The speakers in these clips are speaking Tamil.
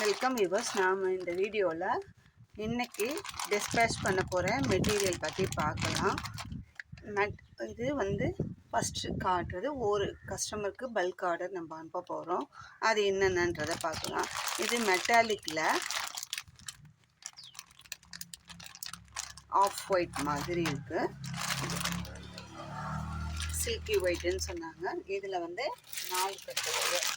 Welcome viewers. நாம் இந்த வீடியோவில் இன்றைக்கி டிஸ்பேச் பண்ண போகிற மெட்டீரியல் பற்றி பார்க்கலாம். இது வந்து ஃபஸ்ட்டு காட்டுறது ஒரு கஸ்டமருக்கு பல்க் ஆர்டர் நம்ம அனுப்ப போகிறோம். அது என்னென்னன்றதை பார்க்கலாம். இது மெட்டாலிக்கில் ஆஃப் ஒயிட் மாதிரி இருக்குது, சில்கி ஒயிட்டுன்னு சொன்னாங்க. இதில் வந்து 4 கட்டு வரும்.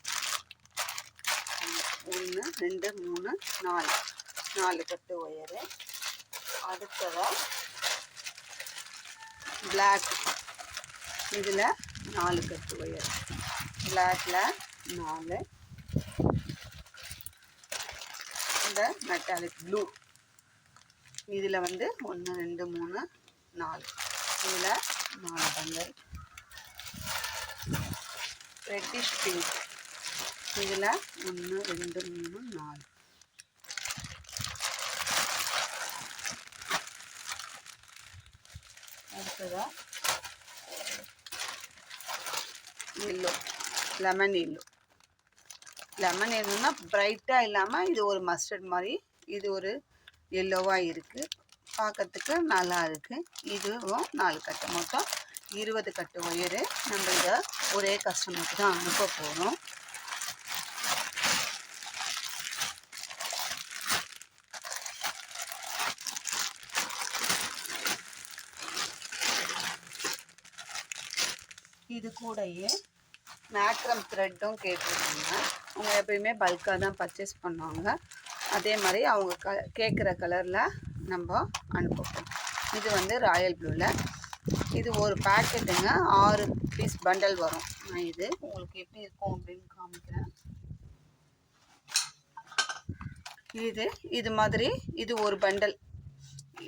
1 2 3 4 கட்டு ஒயரு. அடுத்ததாக பிளாக், இதில் 4 கட்டு ஒயர், பிளாக்கில் 4. இந்த மெட்டாலிக் ப்ளூ, இதில் வந்து 1 2 3 4, இதில் 4 பண்டல். ரெட்டிஷ் பிங்க், இதில் 1 2 3 4. அடுத்ததாக எல்லோ, லெமன் எல்லோன்னா பிரைட்டாக இல்லாமல் இது ஒரு மஸ்டர்ட் மாதிரி, இது ஒரு எல்லோவாக இருக்குது, பார்க்கறதுக்கு நல்லா இருக்குது. இதுவும் 4 கட்டு, மொத்தம் 20 கட்டு ஒயரு. நம்ம இதை ஒரே கஸ்டமருக்கு தான் அனுப்ப போகிறோம். இது கூடயே மேக்ரம் த்ரெட்டும் கேட்டிருக்காங்க. அவங்க எப்பயுமே பல்காக தான் பர்ச்சேஸ் பண்ணுவாங்க. அதே மாதிரி அவங்க கேட்குற கலரில் நம்ம அனுப்புவோம். இது வந்து ராயல் ப்ளூவில். இது ஒரு பேக்கெட்டுங்க, 6 பீஸ் பண்டல் வரும். நான் இது உங்களுக்கு எப்படி இருக்கும் அப்படின்னு காமிக்கிறேன். இது மாதிரி, இது ஒரு பண்டல்,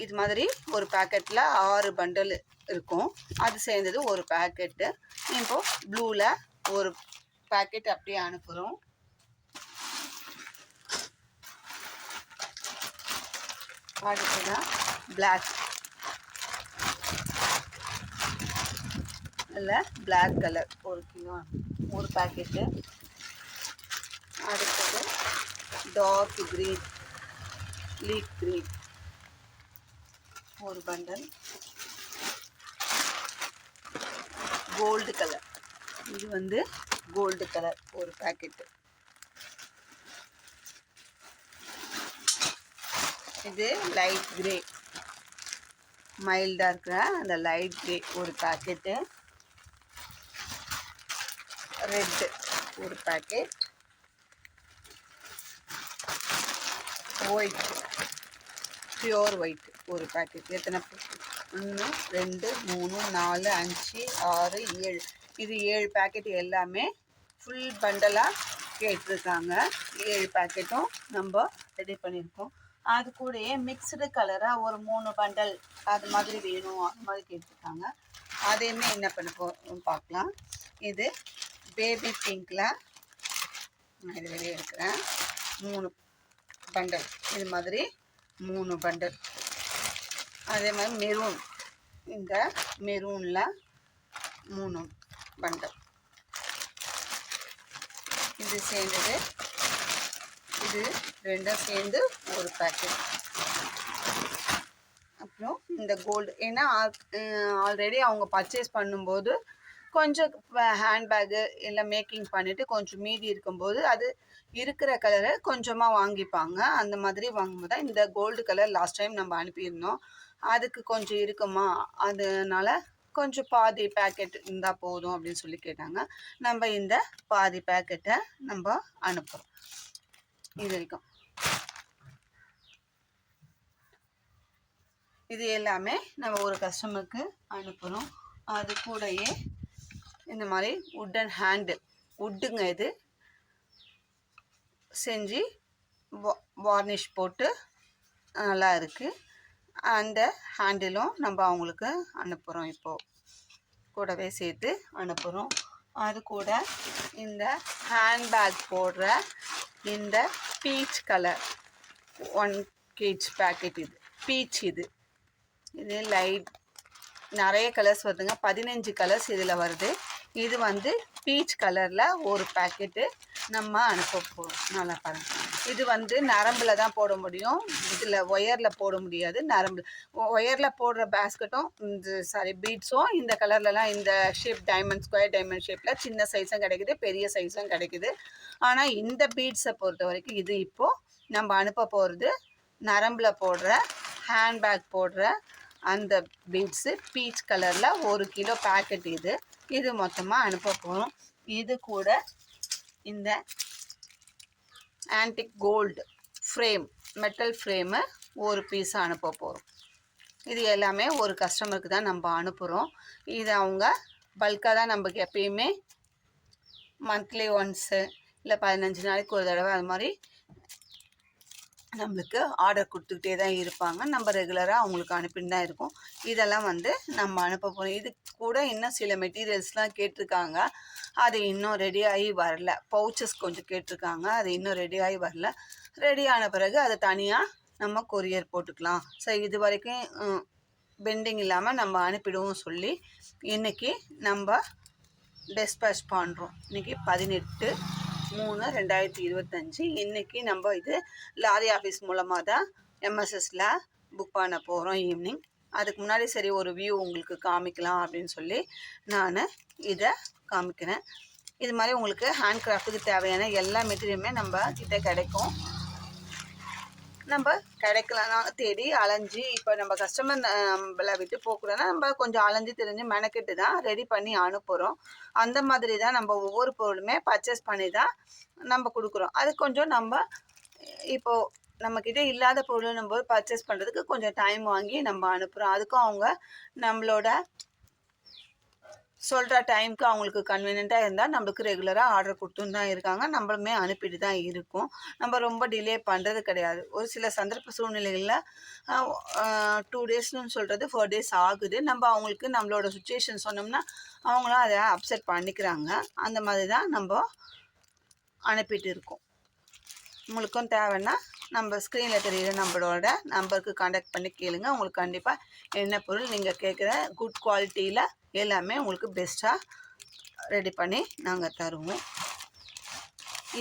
இது மாதிரி ஒரு பேக்கெட்டில் 6 பண்டல் இருக்கும். அது சேர்ந்தது ஒரு பேக்கெட்டு. இப்போ ப்ளூவில் ஒரு பேக்கெட் அப்படியே அனுப்புகிறோம். அடுத்ததான் பிளாக், இல்லை பிளாக் கலர் 1 கிலோ, ஒரு பேக்கெட்டு. அடுத்தது டார்க் க்ரீன், லீக் க்ரீன், ஒரு பண்டல். கோல்டு கலர், இது வந்து கோல்டு கலர் ஒரு பேக்கெட்டு. இது லைட் கிரே, மைல்டாக இருக்கிற அந்த லைட் கிரே ஒரு பேக்கெட்டு. ரெட்டு ஒரு பேக்கெட். ஒயிட், பியோர் ஒயிட் ஒரு பேக்கெட். எத்தனை? 1 2 3 4 5 6 7. இது 7 பேக்கெட் எல்லாமே ஃபுல் பண்டலாக கேட்டிருக்காங்க. 7 பேக்கெட்டும் நம்ம ரெடி பண்ணியிருக்கோம். அது கூடயே மிக்சடு கலராக ஒரு 3 பண்டல் அது மாதிரி வேணும், அது மாதிரி கேட்டிருக்காங்க. அதையுமே என்ன பண்ண பார்க்கலாம். இது பேபி பிங்க்கில் நான் இது வெளியே எடுக்கிறேன். 3 பண்டல், இது மாதிரி 3 பண்டல். அதே மாதிரி மெரூன், இந்த மெரூனில் 3 பண்டல். இது சேர்ந்தது, இது ரெண்டும் சேர்ந்து ஒரு பேக்கெட். அப்புறம் இந்த கோல்டு, ஏன்னா ஆல்ரெடி அவங்க பர்ச்சேஸ் பண்ணும்போது கொஞ்சம் ஹேண்ட்பேக்கு இல்லை மேக்கிங் பண்ணிவிட்டு கொஞ்சம் மீதி இருக்கும்போது அது இருக்கிற கலரை கொஞ்சமாக வாங்கிப்பாங்க. அந்த மாதிரி வாங்கும்போது தான் இந்த கோல்டு கலர் லாஸ்ட் டைம் நம்ம அனுப்பியிருந்தோம். அதுக்கு கொஞ்சம் இருக்குமா, அதனால கொஞ்சம் பாதி பேக்கெட் இருந்தால் போதும் அப்படின்னு சொல்லி கேட்டாங்க. நம்ம இந்த பாதி பேக்கெட்டை நம்ம அனுப்புகிறோம். இது வரைக்கும் இது எல்லாமே நம்ம ஒரு கஸ்டமருக்கு அனுப்புகிறோம். அது கூடயே இந்த மாதிரி உட்டன் ஹேண்டில், உட்டுங்க, இது செஞ்சு வார்னிஷ் போட்டு நல்லா இருக்குது. அந்த ஹேண்டிலும் நம்ம அவங்களுக்கு அனுப்புகிறோம். இப்போது கூடவே சேர்த்து அனுப்புகிறோம். அது கூட இந்த ஹேண்ட்பேக் போடுற இந்த பீச் கலர் 1 kg பேக்கெட், இது பீச், இது லைட் நிறைய கலர்ஸ் வருதுங்க, 15 கலர்ஸ் இதில் வருது. இது வந்து பீச் கலரில் ஒரு பேக்கெட்டு. நம்ம அனுப்ப போகிறோம். நல்லா பாருங்கள். இது வந்து நரம்பில் தான் போட முடியும், இதில் ஒயரில் போட முடியாது. நரம்பு ஒயரில் போடுற பேஸ்கெட்டும் இந்த பீட்ஸும் இந்த கலர்லலாம் இந்த ஷேப் டைமண்ட் ஸ்கொயர் டைமண்ட் ஷேப்பில் சின்ன சைஸும் கிடைக்குது, பெரிய சைஸும் கிடைக்குது. ஆனால் இந்த பீட்ஸை பொறுத்த வரைக்கும் இது இப்போது நம்ம அனுப்ப போகிறது நரம்பில் போடுற ஹேண்ட்பேக் போடுற அந்த பீட்ஸு பீச் கலரில் 1 கிலோ பேக்கெட். இது மொத்தமாக அனுப்ப போகிறோம். இது கூட இந்த antique gold frame metal frame ஒரு பீஸ் அனுப்ப போகிறோம். இது எல்லாமே ஒரு கஸ்டமருக்கு தான் நம்ம அனுப்புகிறோம். இது அவங்க பல்காக தான் நமக்கு எப்பயுமே மந்த்லி ஒன்ஸு இல்லை 15 நாளைக்கு ஒரு தடவை அது மாதிரி நம்மளுக்கு ஆர்டர் கொடுத்துக்கிட்டே தான் இருப்பாங்க. நம்ம ரெகுலராக அவங்களுக்கு அனுப்பின்னு தான் இருக்கோம். இதெல்லாம் வந்து நம்ம அனுப்ப போகிறோம். இது கூட இன்னும் சில மெட்டீரியல்ஸ்லாம் கேட்டிருக்காங்க, அது இன்னும் ரெடியாகி வரல. பவுச்சஸ் கொஞ்சம் கேட்டிருக்காங்க, அது இன்னும் ரெடியாகி வரல. ரெடி ஆன பிறகு அதை தனியாக நம்ம கொரியர் போட்டுக்கலாம். சரி, இது வரைக்கும் பெண்டிங் இல்லாமல் நம்ம அனுப்பிடுவோம் சொல்லி இன்றைக்கி நம்ம டிஸ்பேச் பண்ணுறோம். இன்றைக்கி 18/3/2025. இன்றைக்கி நம்ம இது லாரி ஆஃபீஸ் மூலமாக தான் எம்எஸ்எஸில் புக் பண்ண போகிறோம் ஈவினிங். அதுக்கு முன்னாடி சரி ஒரு வியூ உங்களுக்கு காமிக்கலாம் அப்படின்னு சொல்லி நான் இதை காமிக்கிறேன். இது மாதிரி உங்களுக்கு ஹேண்ட் கிராஃப்ட்டுக்கு தேவையான எல்லா மெட்டீரியலுமே நம்ம கிட்ட கிடைக்கும். நம்ம கிடைக்கலன்னா தேடி அலைஞ்சி, இப்போ நம்ம கஸ்டமர் நம்மளை விட்டு போகக்கூடாதுன்னா நம்ம கொஞ்சம் அலைஞ்சி தெரிஞ்சு மெனக்கெட்டு தான் ரெடி பண்ணி அனுப்புகிறோம். அந்த மாதிரி தான் நம்ம ஒவ்வொரு பொருளுமே பர்ச்சேஸ் பண்ணி தான் நம்ம கொடுக்குறோம். அது கொஞ்சம் நம்ம இப்போது நம்மக்கிட்ட இல்லாத பொருள் நம்ம பர்ச்சேஸ் பண்ணுறதுக்கு கொஞ்சம் டைம் வாங்கி நம்ம அனுப்புகிறோம். அதுக்கும் அவங்க நம்மளோட சொல்கிற டைமுக்கு அவங்களுக்கு கன்வீனியண்ட்டாக இருந்தால் நம்மளுக்கு ரெகுலராக ஆர்டர் கொடுத்துன்னு தான் இருக்காங்க. நம்மளுமே அனுப்பிட்டு தான் இருக்கோம். நம்ம ரொம்ப டிலே பண்ணுறது கிடையாது. ஒரு சில சந்தர்ப்ப சூழ்நிலைகளில் 2 டேஸ்னு சொல்கிறது 4 டேஸ் ஆகுது. நம்ம அவங்களுக்கு நம்மளோட சுச்சுவேஷன் சொன்னோம்னா அவங்களும் அதை அப்செட் பண்ணிக்கிறாங்க. அந்த மாதிரி தான் நம்ம அனுப்பிட்டு இருக்கோம். உங்களுக்கும் தேவைன்னா நம்ம ஸ்க்ரீனில் தெரியுற நம்மளோட நம்பருக்கு கான்டாக்ட் பண்ணி கேளுங்க. உங்களுக்கு கண்டிப்பாக என்ன பொருள் நீங்கள் கேட்குற குட் குவாலிட்டியில் எல்லாமே உங்களுக்கு பெஸ்ட்டாக ரெடி பண்ணி நாங்கள் தருவோம்.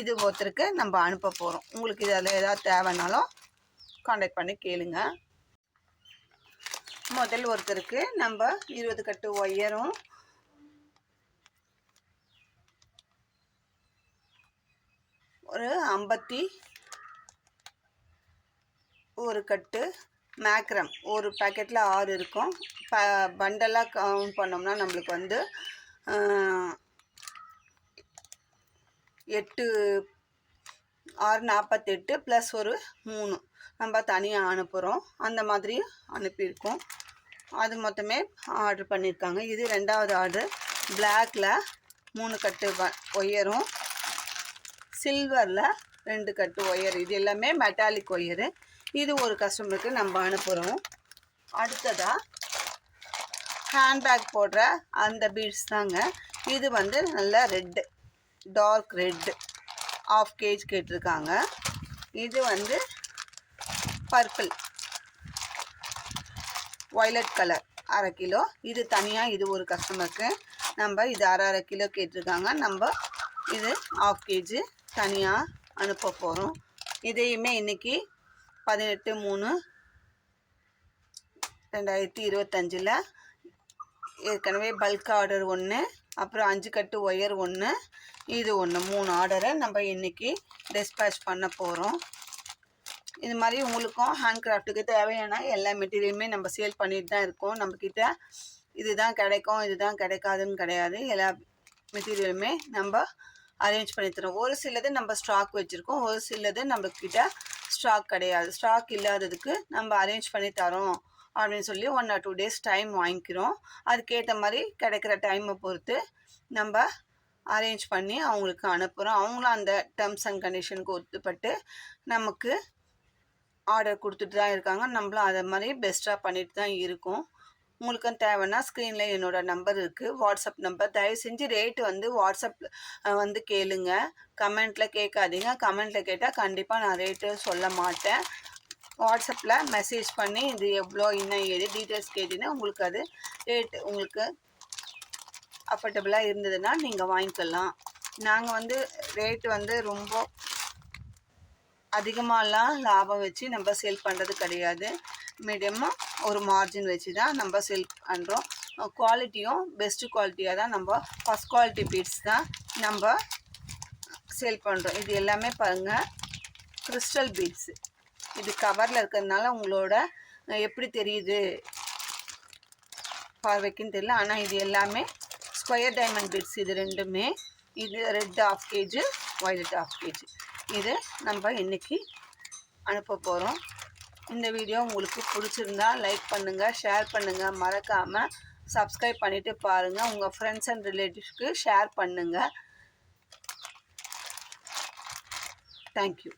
இது ஒருத்தருக்கு நம்ம அனுப்ப போகிறோம். உங்களுக்கு இதில் ஏதாவது தேவைன்னாலும் கான்டாக்ட் பண்ணி கேளுங்க. முதல் ஒருத்தருக்கு நம்ம 20 கட்டு ஒயரும் ஒரு 51 கட்டு மேக்ரம், ஒரு பேக்கெட்டில் 6 இருக்கும். பண்டலாக கவுண்ட் பண்ணோம்னா நம்மளுக்கு வந்து 8 6 48 ப்ளஸ் ஒரு 3 நம்ம தனியாக அனுப்புகிறோம். அந்த மாதிரி அனுப்பியிருக்கோம். அது மொத்தமே ஆர்டர் பண்ணியிருக்காங்க. இது 2வது ஆர்டர். பிளாக்கில் 3 கட்டு ஒயரும், சில்வரில் 2 கட்டு ஒயர். இது எல்லாமே மெட்டாலிக் ஒயரு. இது ஒரு கஸ்டமருக்கு நம்ம அனுப்புகிறோம். அடுத்ததாக ஹேண்ட்பேக் போடுற அந்த பீட்ஸ் தாங்க. இது வந்து நல்ல ரெட்டு, டார்க் ரெட்டு, 1/2 kg கேட்டிருக்காங்க. இது வந்து பர்பிள் வயலட் கலர் 1/2 கிலோ. இது தனியாக, இது ஒரு கஸ்டமருக்கு நம்ம இது 1/2 கிலோ கேட்டிருக்காங்க. நம்ம இது 1/2 kg தனியாக அனுப்ப போகிறோம். இதையுமே இன்றைக்கி 18/3/2025 ஏற்கனவே பல்க் ஆர்டர் 1, அப்புறம் 5 கட்டு ஒயர் 1, இது 1, 3 ஆர்டரை நம்ம இன்றைக்கி டிஸ்பேச் பண்ண போகிறோம். இது மாதிரி உங்களுக்கும் ஹேண்ட் கிராஃப்ட்டுக்கு தேவையான எல்லா மெட்டீரியலுமே நம்ம சேல் பண்ணிட்டு தான் இருக்கோம். நம்மக்கிட்ட இதுதான் கிடைக்கும் இதுதான் கிடைக்காதுன்னு கிடையாது. எல்லா மெட்டீரியலுமே நம்ம அரேஞ்ச் பண்ணி தரோம். ஒரு சிலது நம்ம ஸ்டாக் வச்சுருக்கோம், ஒரு சிலது நம்மக்கிட்ட ஸ்டாக் கிடையாது. ஸ்டாக் இல்லாததுக்கு நம்ம அரேஞ்ச் பண்ணி தரோம் அப்படின்னு சொல்லி 1 or 2 days டைம் வாங்கிக்கிறோம். அதுக்கேற்ற மாதிரி கிடைக்கிற டைமை பொறுத்து நம்ம அரேஞ்ச் பண்ணி அவங்களுக்கு அனுப்புகிறோம். அவங்களும் அந்த டேர்ம்ஸ் அண்ட் கண்டிஷனுக்கு ஒத்துப்பட்டு நமக்கு ஆர்டர் கொடுத்துட்டு தான் இருக்காங்க. நம்மளும் அதை மாதிரி பெஸ்ட்டாக பண்ணிட்டு தான் இருக்கோம். உங்களுக்கும் தேவைன்னா ஸ்க்ரீனில் என்னோடய நம்பர் இருக்குது, வாட்ஸ்அப் நம்பர். தயவு செஞ்சு ரேட்டு வந்து வாட்ஸ்அப்பில் வந்து கேளுங்க, கமெண்ட்டில் கேட்காதீங்க. கமெண்ட்டில் கேட்டால் கண்டிப்பாக நான் ரேட்டு சொல்ல மாட்டேன். வாட்ஸ்அப்பில் மெசேஜ் பண்ணி இது எவ்வளோ இன்னும் ஏது டீட்டெயில்ஸ் கேட்டிங்கன்னா உங்களுக்கு அது ரேட்டு உங்களுக்கு அஃபர்டபுளாக இருந்ததுன்னா நீங்கள் வாங்கிக்கலாம். நாங்கள் வந்து ரேட் வந்து ரொம்ப அதிகமாகலாம் லாபம் வச்சு நம்ம சேல் பண்ணுறது கிடையாது. மீடியமாக ஒரு மார்ஜின் வச்சு தான் நம்ம சேல் பண்ணுறோம். குவாலிட்டியும் பெஸ்ட்டு குவாலிட்டியாக தான் நம்ம ஃபஸ்ட் குவாலிட்டி பீட்ஸ் தான் நம்ம சேல் பண்ணுறோம். இது எல்லாமே பாருங்கள் கிறிஸ்டல் பீட்ஸு. இது கவரில் இருக்கிறதுனால உங்களோட எப்படி தெரியுது பார்வைக்குன்னு தெரியல. ஆனால் இது எல்லாமே ஸ்கொயர் டைமண்ட் பீட்ஸ். இது ரெண்டுமே. இது ரெட் 1/2 kg, வயலட் 1/2 kg. இது நம்ம இன்றைக்கி அனுப்ப போகிறோம். இந்த வீடியோ உங்களுக்கு பிடிச்சிருந்தா லைக் பண்ணுங்கள், ஷேர் பண்ணுங்கள், மறக்காமல் சப்ஸ்கிரைப் பண்ணிவிட்டு பாருங்கள். உங்கள் ஃப்ரெண்ட்ஸ் அண்ட் ரிலேட்டிவ்ஸ்க்கு ஷேர் பண்ணுங்கள். தேங்க்யூ.